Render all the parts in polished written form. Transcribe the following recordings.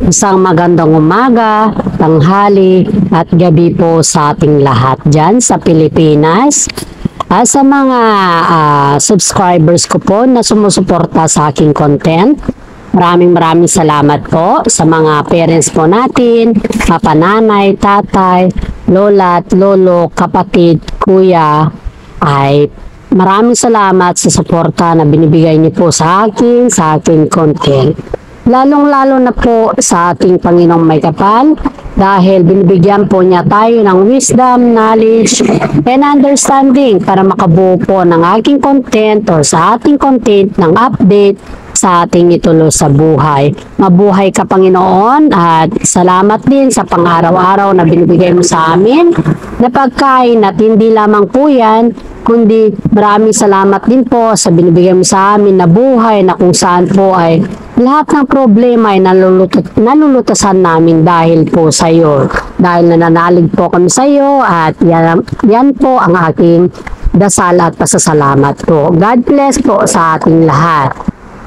Isang magandang umaga, tanghali at gabi po sa ating lahat dyan sa Pilipinas. Sa mga subscribers ko po na sumusuporta sa aking content, maraming salamat po sa mga parents po natin, papananay, tatay, lola at lolo, kapatid, kuya, ay maraming salamat sa suporta na binibigay niyo po sa aking content. Lalong-lalo na po sa ating Panginoong may kapal dahil binibigyan po niya tayo ng wisdom, knowledge, and understanding para makabuo po ng aking content or sa ating content ng update sa ating itulo sa buhay. Mabuhay ka Panginoon at salamat din sa pang-araw-araw na binibigay mo sa amin na pagkain at hindi lamang po yan, kundi maraming salamat din po sa binibigay mo sa amin na buhay na kung saan po ay lahat ng problema ay nalulutasan namin dahil po sa iyo. Dahil nananalig po kami sa iyo at yan po ang aking dasal at pasasalamat po. God bless po sa ating lahat.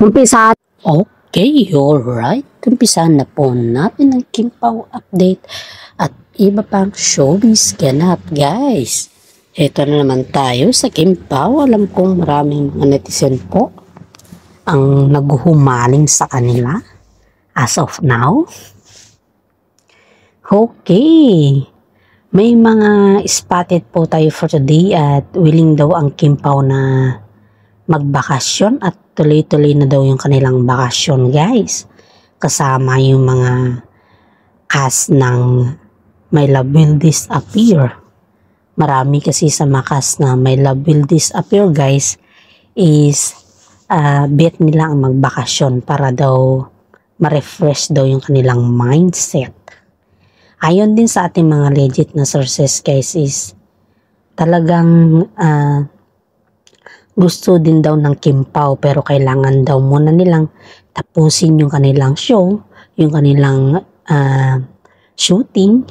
Umpisa. Okay, alright. Umpisahan na po natin ang Kimpaw update at iba pang showbiz ganap, guys. Ito na naman tayo sa Kimpaw. Alam kong maraming mga netizen po ang naghuhumaling sa kanila as of now. Okay. May mga spotted po tayo for today at willing daw ang Kimpaw na magbakasyon at tuloy-tuloy na daw yung kanilang bakasyon, guys. Kasama yung mga cast ng My Love Will Disappear. Marami kasi sa mga cast na My Love Will Disappear, guys, is bet nila ang magbakasyon para daw ma-refresh daw yung kanilang mindset. Ayon din sa ating mga legit na sources, guys, is talagang gusto din daw ng Kimpaw pero kailangan daw muna nilang tapusin yung kanilang show, yung kanilang shooting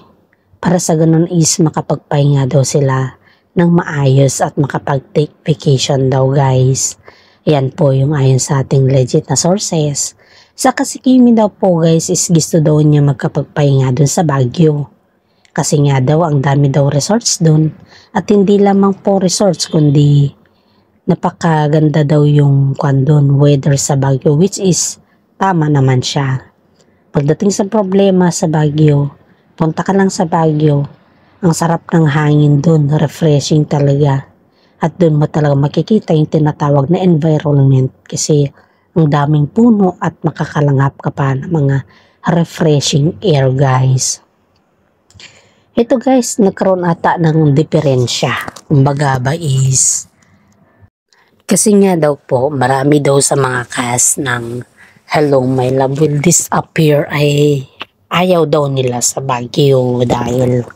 para sa ganun is makapagpahinga daw sila ng maayos at makapag-take vacation daw, guys. Ayan po yung ayon sa ating legit na sources. Sa kasi Kimi daw po, guys, is gusto daw niya magkapagpahinga dun sa Baguio. Kasi nga daw ang dami daw resorts dun at hindi lamang po resorts kundi napakaganda daw yung weather sa Baguio, which is tama naman siya. Pagdating sa problema sa Baguio, punta ka lang sa Baguio, ang sarap ng hangin dun, refreshing talaga. At dun mo talaga makikita yung tinatawag na environment kasi ang daming puno at makakalanghap ka pa ng mga refreshing air, guys. Ito, guys, nagkaroon ata ng diferensya. Kumbaga ba is kasi nga daw po, marami daw sa mga cast ng Hello My Love Will Disappear ay ayaw daw nila sa Baguio dahil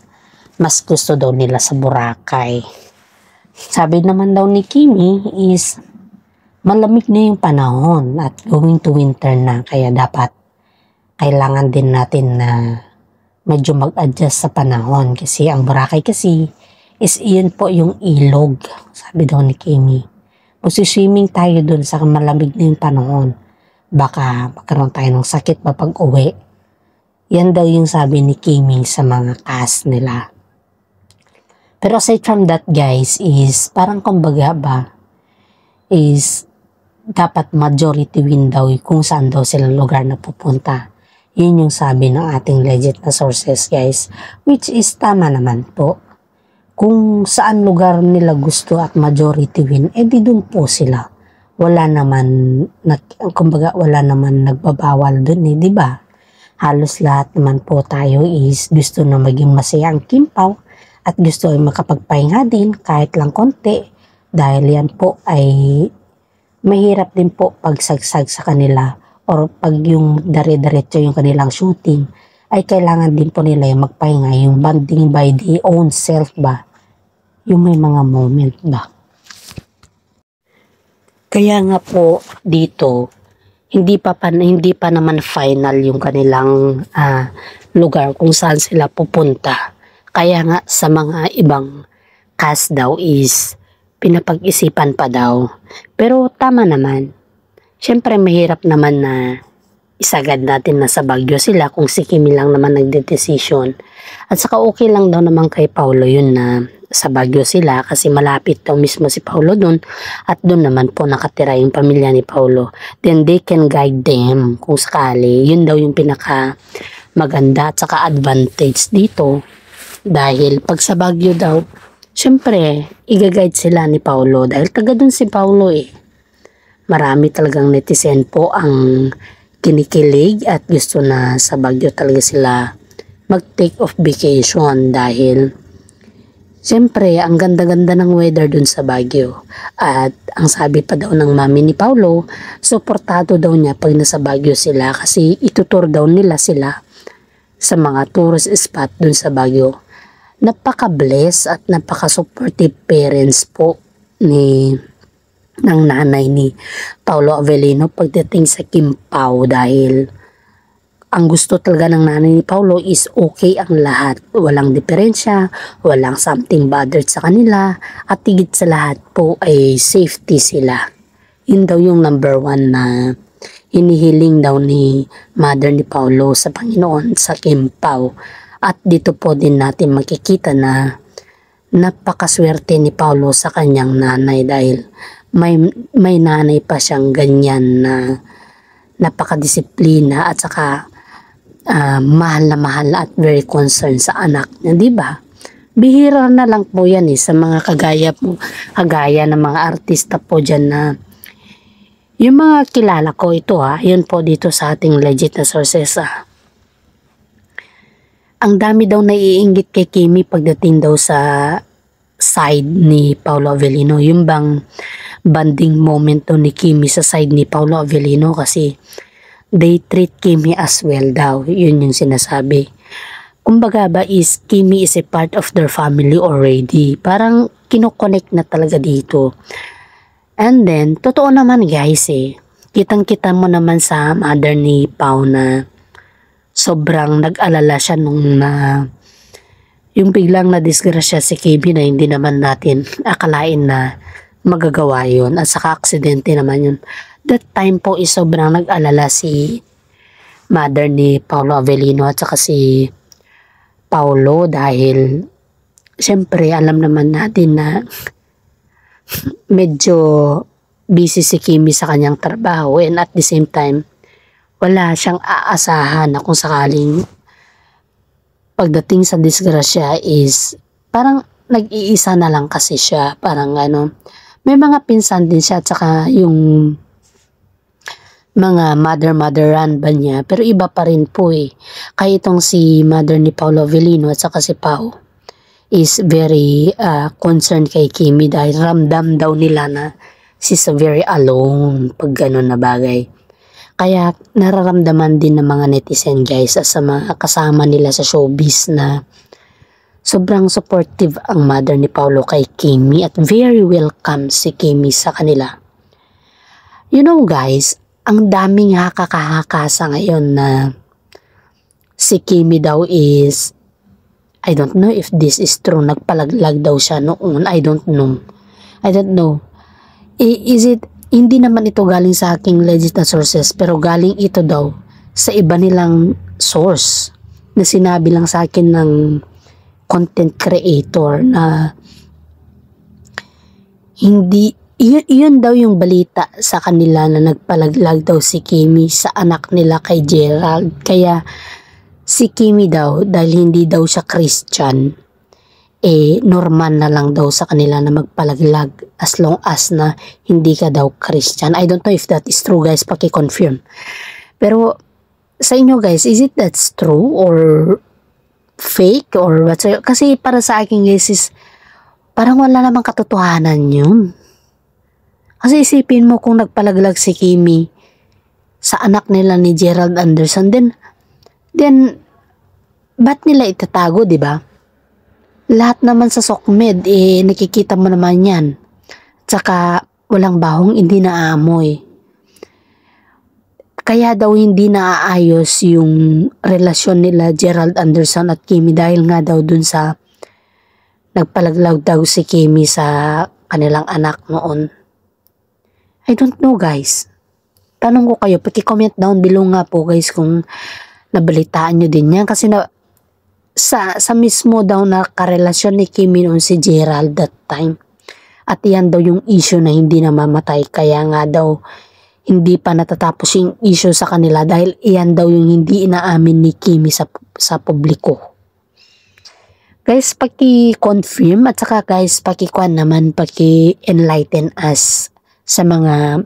mas gusto daw nila sa Boracay. Sabi naman daw ni Kimi is malamig na yung panahon at going to winter na kaya dapat kailangan din natin na medyo mag-adjust sa panahon kasi ang Boracay kasi is iyon po yung ilog, sabi daw ni Kimi. Magsiswimming tayo dun sa malamig na yung panahon. Baka magkaroon tayo ng sakit pa pag uwi. Yan daw yung sabi ni Kimi sa mga cast nila. Pero aside from that, guys, is parang kumbaga ba, is dapat majority win daw kung saan daw sila lugar na pupunta. Yun yung sabi ng ating legit na sources, guys. Which is tama naman po. Kung saan lugar nila gusto at majority win, di dun po sila. Wala naman, kumbaga wala naman nagbabawal dun di ba? Halos lahat naman po tayo is gusto na maging masaya ang Kimpaw at gusto ay makapagpahinga din kahit lang konti dahil yan po ay mahirap din po pagsagsag sa kanila or pag yung dire-diretso yung kanilang shooting ay kailangan din po nila yung magpahinga, yung bonding by the own self ba? Yung may mga moment ba? Kaya nga po dito, hindi pa naman final yung kanilang lugar kung saan sila pupunta. Kaya nga sa mga ibang cast daw is pinapag-isipan pa daw. Pero tama naman. Siyempre mahirap naman na isagad natin na sa Baguio sila kung si Kimi lang naman nagdedesisyon. At saka okay lang daw naman kay Paulo yun na sa Baguio sila kasi malapit daw mismo si Paulo doon at doon naman po nakatira yung pamilya ni Paulo. Then they can guide them kung sakali. Yun daw yung pinaka maganda at saka advantage dito dahil pag sa Baguio daw, syempre i-guide sila ni Paulo dahil taga doon si Paulo eh. Marami talagang netizen po ang kinikilig at gusto na sa Baguio talaga sila mag-take off vacation dahil siyempre ang ganda-ganda ng weather dun sa Baguio. At ang sabi pa daw ng mami ni Paulo, suportado daw niya pag nasa Baguio sila kasi itutur daw nila sila sa mga tourist spot dun sa Baguio. Napaka-bless at napaka-supportive parents po ng nanay ni Paulo Avellino pagdating sa Kimpao dahil ang gusto talaga ng nanay ni Paulo is okay ang lahat. Walang diferensya, walang something bothered sa kanila at higit sa lahat po ay safety sila. Yun daw yung number 1 na hinihiling daw ni mother ni Paulo sa Panginoon sa Kimpao. At dito po din natin makikita na napakaswerte ni Paulo sa kanyang nanay dahil may nanay pa siyang ganyan na napakadisiplina at saka mahal na mahal at very concerned sa anak niya, di ba? Bihira na lang po yan sa mga kagaya ng mga artista po dyan na yung mga kilala ko ito yun po dito sa ating legit na sources Ang dami daw naiinggit kay Kimi pagdating daw sa side ni Paulo Avellino. Yung bang bonding moment to ni Kimi sa side ni Paulo Avellino kasi they treat Kimi as well daw. Yun yung sinasabi. Kumbaga ba is Kimi is a part of their family already. Parang kinoconnect na talaga dito. And then, totoo naman guys kitang-kita mo naman sa mother ni Pao na sobrang nag-alala siya nung yung biglang na-disgrasya si Kimi na hindi naman natin akalain na magagawa yun at saka aksidente naman yun. That time po is sobrang nag-alala si mother ni Paulo Avellino at saka si Paulo dahil syempre alam naman natin na medyo busy si Kimi sa kanyang trabaho and at the same time wala siyang aasahan na kung sakaling pagdating sa disgrasya is parang nag-iisa na lang kasi siya, parang may mga pinsan din siya at saka yung mga mother-motheran ba niya, pero iba pa rin po kaya itong si mother ni Paulo Avellino at saka si Pao is very concerned kay Kimi dahil ramdam daw nila na she's very alone pag gano'n na bagay. Kaya nararamdaman din ng mga netizen guys sa mga kasama nila sa showbiz na sobrang supportive ang mother ni Paulo kay Kimi at very welcome si Kimi sa kanila. You know guys, ang daming hakakahakasa ngayon na si Kimi daw is, I don't know if this is true, nagpalaglag daw siya noon, I don't know. Is it, hindi naman ito galing sa aking legit na sources, pero galing ito daw sa iba nilang source na sinabi lang sa akin ng content creator na hindi, yun daw yung balita sa kanila na nagpalaglag daw si Kimi sa anak nila kay Gerald. Kaya si Kimi daw, dahil hindi daw siya Christian, normal na lang daw sa kanila na magpalaglag as long as na hindi ka daw Christian. I don't know if that is true guys, paki-confirm. Pero sa inyo guys, is it that's true or fake or what? Kasi para sa akin guys is parang wala namang katotohanan yun. Kasi isipin mo kung nagpalaglag si Kimi sa anak nila ni Gerald Anderson, then ba't nila itatago, di ba? Lahat naman sa SOCMED, nakikita mo naman yan. Tsaka walang bahong, hindi naaamoy. Kaya daw hindi naaayos yung relasyon nila Gerald Anderson at Kimi dahil nga daw dun sa nagpalaglag daw si Kimi sa kanilang anak noon. I don't know guys. Tanong ko kayo, paki-comment down below nga po guys kung nabalitaan nyo din yan. Kasi sa mismo daw na karelasyon ni Kimi noon si Gerald that time. At yan daw yung issue na hindi namamatay. Kaya nga daw hindi pa natatapos yung issue sa kanila dahil iyan daw yung hindi inaamin ni Kimi sa publiko. Guys, paki-confirm at saka guys, paki-kuan naman, paki-enlighten us sa mga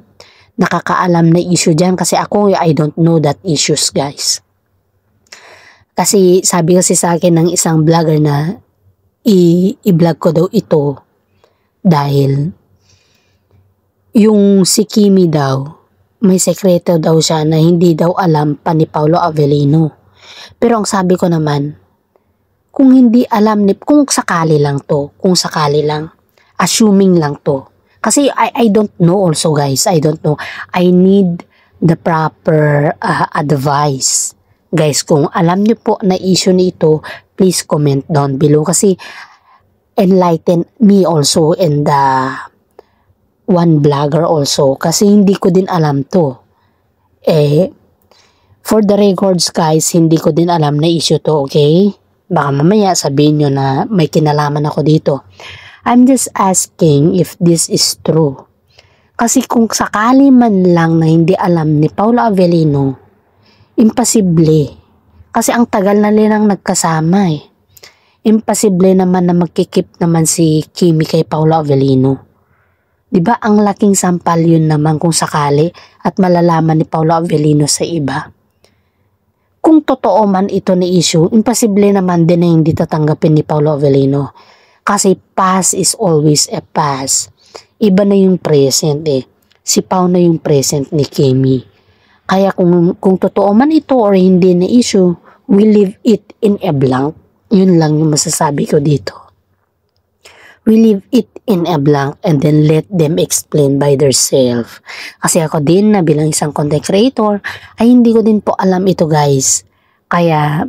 nakakaalam na issue dyan. Kasi ako, I don't know that issues guys. Kasi sabi kasi sa akin ng isang vlogger na i-vlog ko daw ito dahil yung si Kimi daw, may sekreto daw siya na hindi daw alam pa ni Paolo Avellino. Pero ang sabi ko naman, kung hindi alam kung sakali lang to, kung sakali lang, assuming lang to. Kasi I don't know also guys, I don't know. I need the proper advice. Guys, kung alam niyo po na issue nito, please comment down below. Kasi enlighten me also and the one vlogger also. Kasi hindi ko din alam to. For the records guys, hindi ko din alam na issue to, okay? Baka mamaya sabihin nyo na may kinalaman ako dito. I'm just asking if this is true. Kasi kung sakali man lang na hindi alam ni Paolo Avellino, imposible. Kasi ang tagal na nilang nagkasama eh. Imposible naman na magkikip naman si Kimi kay Paolo Avellino. Diba ang laking sampal yun naman kung sakali at malalaman ni Paolo Avellino sa iba. Kung totoo man ito na issue, imposible naman din na hindi tatanggapin ni Paolo Avellino. Kasi past is always a past. Iba na yung present eh. Si Pao na yung present ni Kimi. Kaya kung totoo man ito or hindi na issue, we leave it in a blank. Yun lang yung masasabi ko dito. We leave it in a blank and then let them explain by themselves. Kasi ako din na bilang isang content creator, ay hindi ko din po alam ito guys. Kaya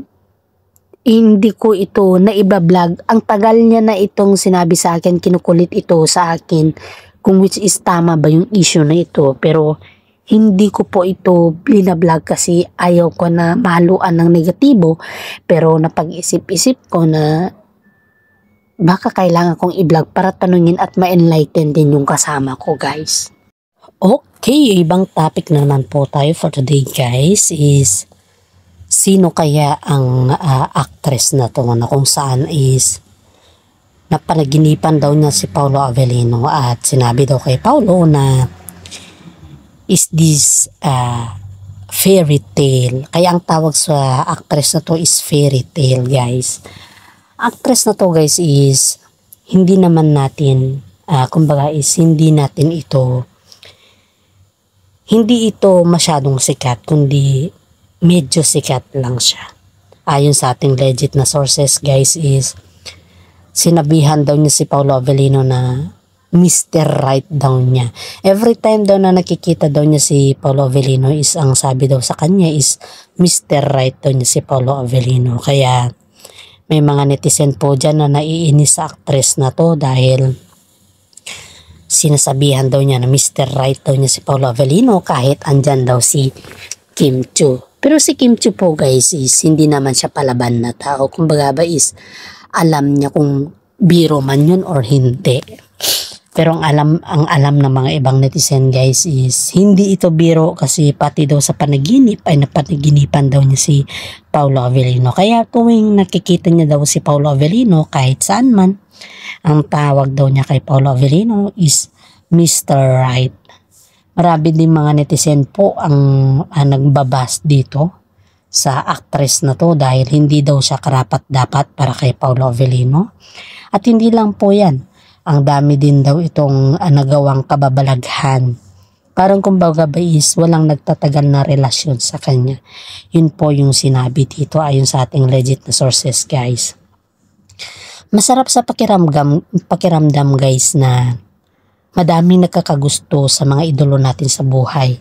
hindi ko ito na iba-vlog. Ang tagal niya na itong sinabi sa akin, kinukulit ito sa akin kung which is tama ba yung issue na ito. Pero hindi ko po ito binablog kasi ayaw ko na mahaluan ng negatibo. Pero napag-isip-isip ko na baka kailangan kong i-vlog para tanungin at ma-enlighten din yung kasama ko guys. Okay, ibang topic na naman po tayo for today guys is sino kaya ang actress na to na kung saan is napanaginipan daw niya si Paolo Avellino at sinabi daw kay Paolo na is this fairy tale. Kaya ang tawag sa actress na to is fairy tale guys. Actress na to guys is hindi naman natin kumbaga is hindi ito masyadong sikat kundi medyo sikat lang siya. Ayon sa ating legit na sources guys is sinabihan daw niya si Paolo Avellino na Mr. Right daw niya. Every time daw na nakikita daw niya si Paolo Avellino is ang sabi daw sa kanya is Mr. Right daw niya si Paolo Avellino. Kaya may mga netizen po dyan na naiinis sa actress na to dahil sinasabihan daw niya na Mr. Right daw niya si Paolo Avellino kahit andyan daw si Kim Chiu. Pero si Kim Chiu po guys is hindi naman siya palaban na tao. Kumbaga ba is alam niya kung biro man yun or hindi. Pero ang alam ng mga ibang netizen guys is hindi ito biro kasi pati daw sa panaginip ay napanaginipan daw niya si Paolo Avellino. Kaya tuwing nakikita niya daw si Paolo Avellino kahit saan man, ang tawag daw niya kay Paolo Avellino is Mr. Right. Marami din mga netizen po ang nagbabas dito sa actress na to dahil hindi daw siya karapat-dapat para kay Paolo Avellino. At hindi lang po yan. Ang dami din daw itong nagawang kababalaghan. Parang kumbaga ba is walang nagtatagal na relasyon sa kanya. Yun po yung sinabi dito ayon sa ating legit na sources guys. Masarap sa pakiramdam guys na madaming nagkakagusto sa mga idolo natin sa buhay.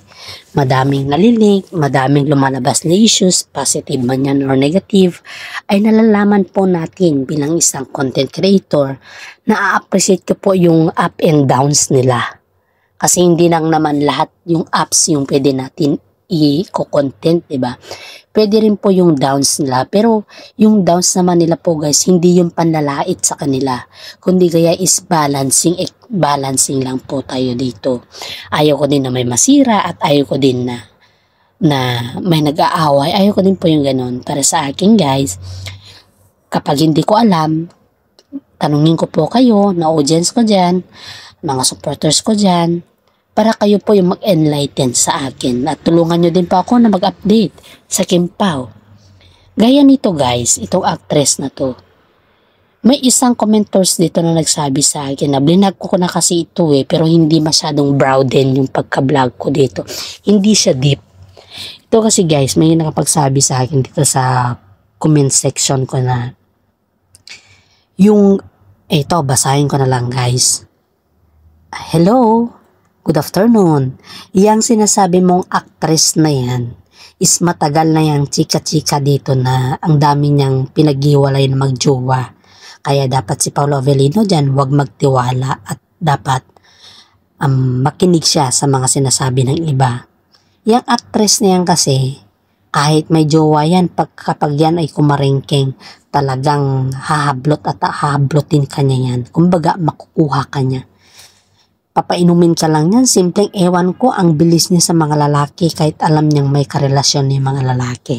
Madaming nalilig, madaming lumalabas na issues, positive man yan or negative, ay nalalaman po natin bilang isang content creator na a-appreciate ko po yung up and downs nila. Kasi hindi lang naman lahat yung ups yung pwede natin i-content, diba? Pwede rin po yung downs nila, pero yung downs naman nila po guys, hindi yung panlalait sa kanila, kundi kaya is balancing lang po tayo dito. Ayaw ko din na may masira at ayaw ko din na may nag-aaway. Ayaw ko din po yung ganun. Para sa akin guys, kapag hindi ko alam, tanungin ko po kayo na audience ko dyan, mga supporters ko dyan, para kayo po yung mag-enlighten sa akin at tulungan nyo din po ako na mag-update sa Kim Pao. Gaya nito guys, itong actress na to. May isang commenters dito na nagsabi sa akin na blinag ko na kasi ito pero hindi masyadong broaden yung pagka-vlog ko dito. Hindi siya deep. Ito kasi guys, may nakapagsabi sa akin dito sa comment section ko na yung, ito basahin ko na lang guys. Hello, good afternoon. Yang sinasabi mong actress na yan is matagal na yang chika-chika dito na ang dami niyang pinaghiwalay na magjowa. Kaya dapat si Paolo Avellino dyan wag magtiwala at dapat makinig siya sa mga sinasabi ng iba. Yang actress na yan kasi kahit may jowa yan, kapag yan ay kumarengkeng, talagang hahablot at hahablotin ka niya yan. Kumbaga makukuha ka niya. Papainumin ka lang yan, simpleng ewan ko ang bilis niya sa mga lalaki kahit alam niyang may karelasyon ni mga lalaki.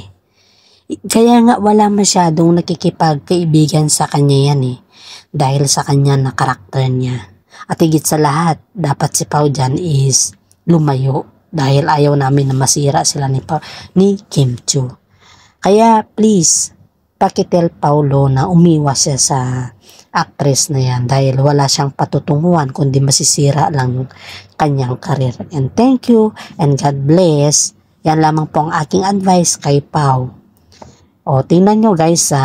Kaya nga wala masyadong nakikipagkaibigan sa kanya yan dahil sa kanya na karakter niya. At higit sa lahat, dapat si Pao dyan is lumayo dahil ayaw namin na masira sila ni Kim Chiu. Kaya please, pakitel Paulo na umiwas siya sa actress na yan dahil wala siyang patutunguhan kundi masisira lang kanyang karir. And thank you and God bless. Yan lamang po ang aking advice kay Pao. O tingnan nyo guys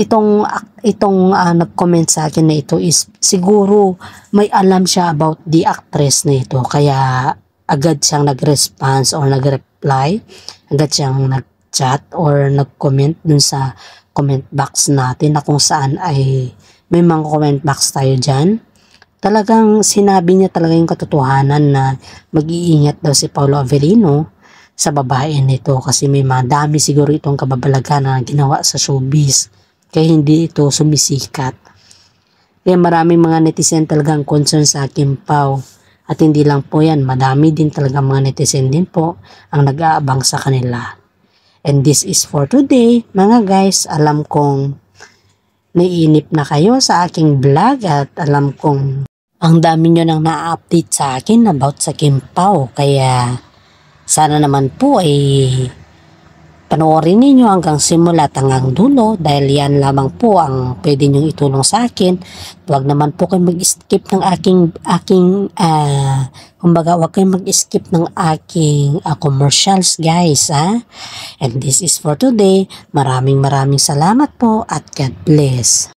itong nag-comment sa akin na ito is siguro may alam siya about the actress na ito kaya agad siyang nag-response or nag-reply, agad siyang nag-chat or nag-comment dun sa comment box natin na kung saan ay may mga comment box tayo dyan. Talagang sinabi niya talaga yung katotohanan na mag-iingat daw si Paolo Avellino sa babae nito kasi may madami siguro itong kababalagan na ginawa sa showbiz kaya hindi ito sumisikat. Kaya maraming mga netizen talagang concern sa Kim Pao at hindi lang po yan, madami din talaga mga netizen din po ang nag-aabang sa kanila. And this is for today. Mga guys, alam kong naiinip na kayo sa aking vlog at alam kong ang dami nyo nang na-update sa akin about sa Kim Pao. Kaya sana naman po ay panoorin ninyo hanggang simula hanggang dulo dahil yan lamang po ang pwede nyong itulong sa akin. Huwag naman po kayo mag-skip ng kumbaga huwag kayo mag-skip ng aking commercials guys And this is for today. Maraming salamat po at God bless.